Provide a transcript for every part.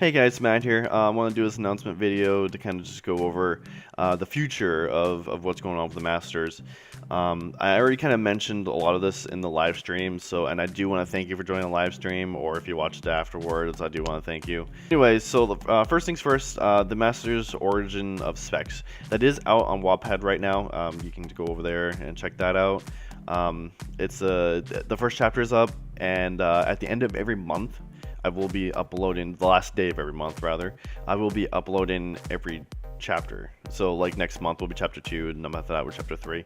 Hey guys, Matt here. I want to do this announcement video to kind of just go over the future of what's going on with the Masters. I already kind of mentioned a lot of this in the live stream, and I do want to thank you for joining the live stream, or if you watched it afterwards, I do want to thank you. Anyways, so first things first, the Masters Origin of Spex. That is out on Wattpad right now. You can go over there and check that out. The first chapter is up, and at the end of every month, I will be uploading, the last day of every month rather, I will be uploading every chapter. So like next month will be chapter 2, and the month after that will be chapter 3.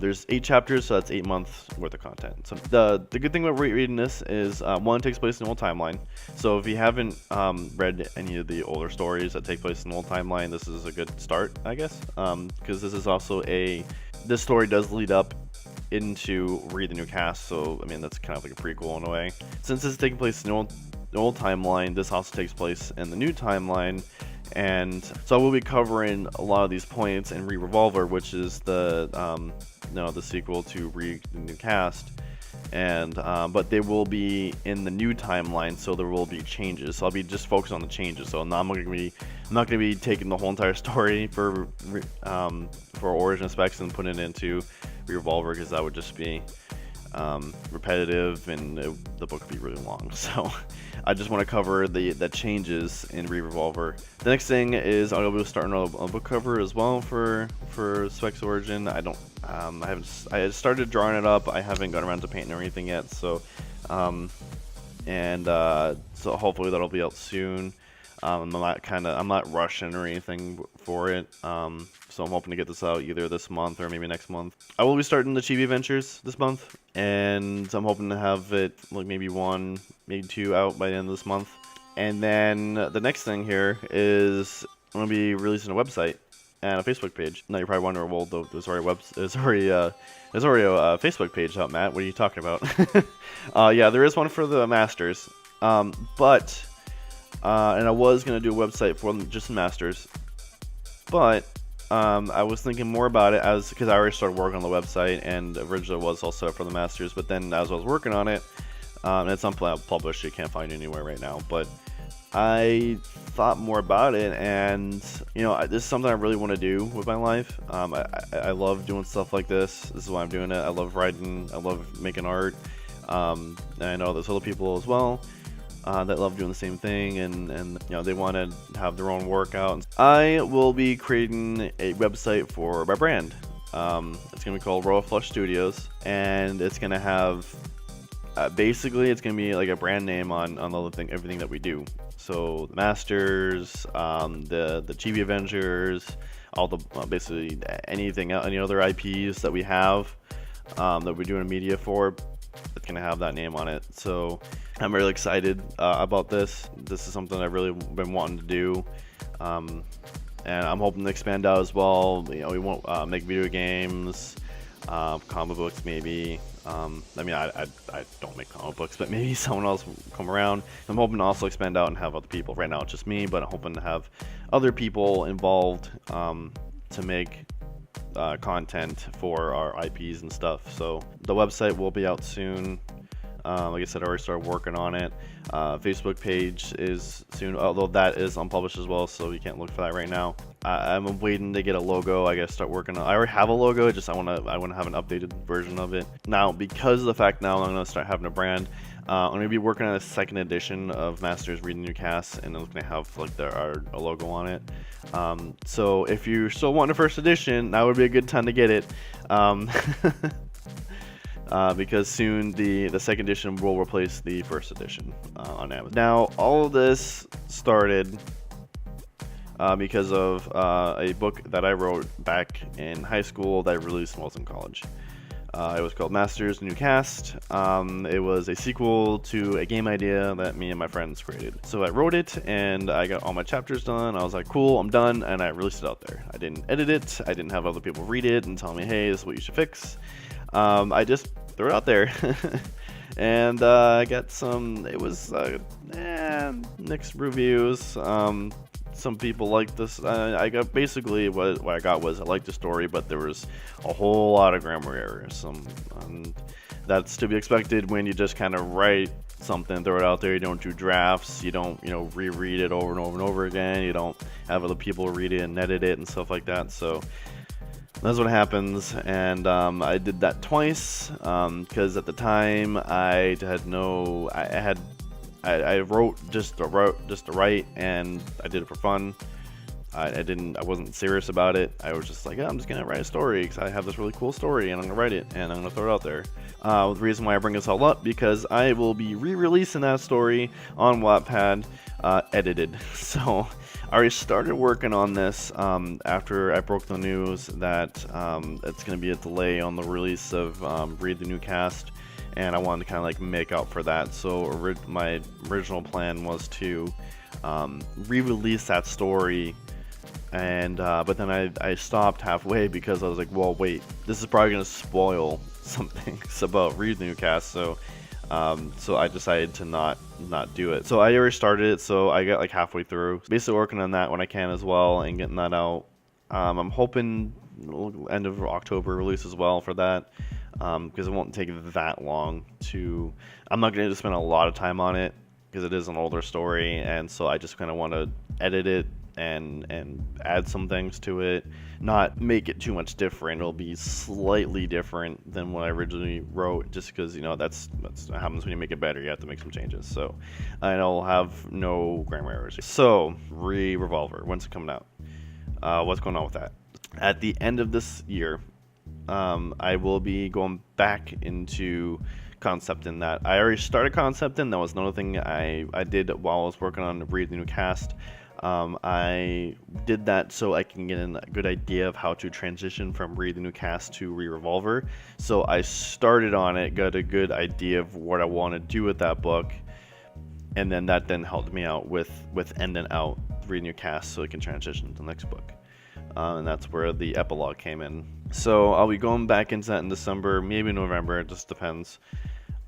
There's 8 chapters, so that's 8 months worth of content. So the good thing about reading this is, one, it takes place in the old timeline. So if you haven't read any of the older stories that take place in the old timeline, this is a good start, I guess. Because this is also this story does lead up into Read the New Cast, so I mean that's kind of like a prequel in a way. Since this is taking place in the old timeline, this also takes place in the new timeline, and so I will be covering a lot of these points in Revolver, which is the sequel to Read the New Cast, and but they will be in the new timeline, so there will be changes. So I'll be just focused on the changes. So I'm not going to be taking the whole entire story for Origin of Spex and putting it into Revolver, because that would just be repetitive, and the book would be really long. So I just want to cover the changes in Revolver. The next thing is I'll be starting a book cover as well for Spex Origin. I started drawing it up. I haven't got around to painting or anything yet. So so hopefully that'll be out soon. I'm not rushing or anything for it. So I'm hoping to get this out either this month or maybe next month. I will be starting the Chibi Adventures this month, and I'm hoping to have it like maybe 1, maybe 2 out by the end of this month. And then the next thing here is I'm gonna be releasing a website and a Facebook page. Now you're probably wondering, well, there's already a Facebook page out, Matt. What are you talking about? Yeah, there is one for the Masters, but. And I was going to do a website for just the Masters, but I was thinking more about it because I already started working on the website, and originally it was also for the Masters, but then as I was working on it, and it's unpublished, you can't find it anywhere right now, but I thought more about it, and this is something I really want to do with my life. I love doing stuff like this. This is why I'm doing it. I love writing. I love making art. And I know there's other people as well that love doing the same thing, and they want to have their own workout. I will be creating a website for my brand. It's gonna be called Royal Flush Studios, and it's gonna have basically it's gonna be like a brand name on everything that we do. So the Masters, the Chibi Avengers, all the basically any other IPs that we have that we're doing media for. It's gonna have that name on it, so I'm really excited about this. This is something I've really been wanting to do, and I'm hoping to expand out as well. We won't make video games, comic books maybe. I mean, I don't make comic books, but maybe someone else will come around. I'm hoping to also expand out and have other people. Right now it's just me, but I'm hoping to have other people involved to make content for our IPs and stuff. So the website will be out soon. Like I said, I already started working on it. Facebook page is soon, although that is unpublished as well, so you can't look for that right now. I'm waiting to get a logo. I gotta start working on. I already have a logo. Just I wanna have an updated version of it now, because of the fact now I'm gonna start having a brand. I'm gonna be working on a second edition of Masters Read the New Cast, and it's gonna have like our logo on it. So if you still want the first edition, that would be a good time to get it. Because soon the second edition will replace the first edition on Amazon. Now, all of this started because of a book that I wrote back in high school that I released while I was in college. It was called Masters New Cast. It was a sequel to a game idea that me and my friends created. So I wrote it, and I got all my chapters done. I was like, cool, I'm done, and I released it out there. I didn't edit it. I didn't have other people read it and tell me, hey, this is what you should fix. I just threw it out there. And I got some, it was mixed reviews. Some people liked this. I got basically what I got was I liked the story, but there was a whole lot of grammar errors. That's to be expected when you just kind of write something, throw it out there. You don't do drafts. You don't, reread it over and over and over again. You don't have other people read it and edit it and stuff like that. So that's what happens. And I did that twice because at the time I wrote just to write, and I did it for fun. I wasn't serious about it. I was just like, I'm just gonna write a story because I have this really cool story and I'm gonna write it and I'm gonna throw it out there. The reason why I bring this all up, because I will be re-releasing that story on Wattpad, edited. So I already started working on this after I broke the news that it's gonna be a delay on the release of Read the New Cast, and I wanted to kind of like make up for that. So my original plan was to re-release that story. And but then I stopped halfway because I was like, well, wait, this is probably gonna spoil some things about Read the New Cast, so I decided to not do it. So I already started it, so I got like halfway through, basically working on that when I can as well and getting that out. I'm hoping end of October release as well for that, because it won't take that long to. I'm not going to spend a lot of time on it because it is an older story, and so I just kind of want to edit it and add some things to it, not make it too much different. It'll be slightly different than what I originally wrote, just because that's what happens when you make it better. You have to make some changes. So, and I'll have no grammar errors. So, Revolver, when's it coming out? What's going on with that? At the end of this year, I will be going back into concepting that. I already started concepting. That was another thing I did while I was working on Read the New Cast. I did that so I can get a good idea of how to transition from Read the New Cast to Revolver. So I started on it, got a good idea of what I want to do with that book, and then that helped me out with ending out Read the New Cast so I can transition to the next book. And that's where the epilogue came in. So I'll be going back into that in December, maybe November, it just depends.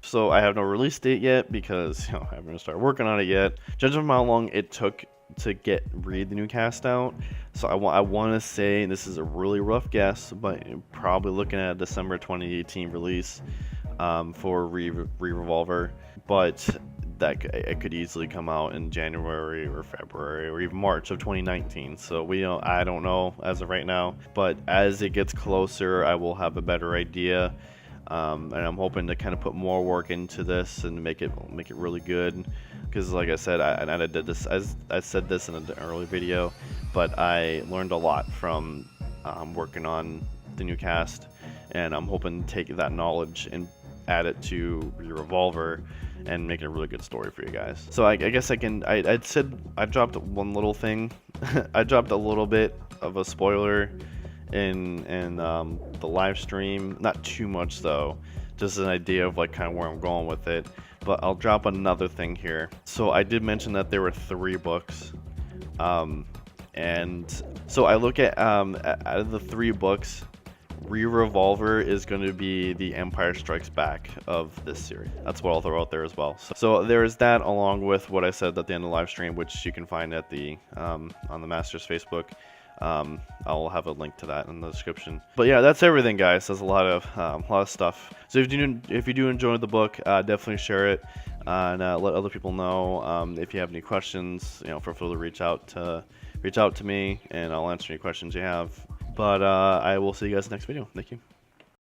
So I have no release date yet because I haven't started working on it yet. Judging from how long it took to Read the New Cast out, so I want to say, this is a really rough guess, but probably looking at a December 2018 release for Revolver, but that it could easily come out in January or February or even March of 2019. So I don't know as of right now, but as it gets closer, I will have a better idea. And I'm hoping to kind of put more work into this and make it really good, because like I said, I did this, I said this in an early video, but I learned a lot from working on the new cast, and I'm hoping to take that knowledge and add it to Revolver and make it a really good story for you guys. So I guess I said I dropped one little thing. I dropped a little bit of a spoiler in the live stream, not too much though, just an idea of like kind of where I'm going with it. But I'll drop another thing here. So I did mention that there were 3 books, and so I look at out of the 3 books, Revolver is going to be the Empire Strikes Back of this series. That's what I'll throw out there as well. So there is that, along with what I said at the end of the live stream, which you can find at the on the Masters Facebook. I'll have a link to that in the description. But yeah, that's everything, guys. There's a lot of stuff. So if you do enjoy the book, definitely share it and let other people know. If you have any questions, feel free to reach out to me, and I'll answer any questions you have. But I will see you guys next video. Thank you.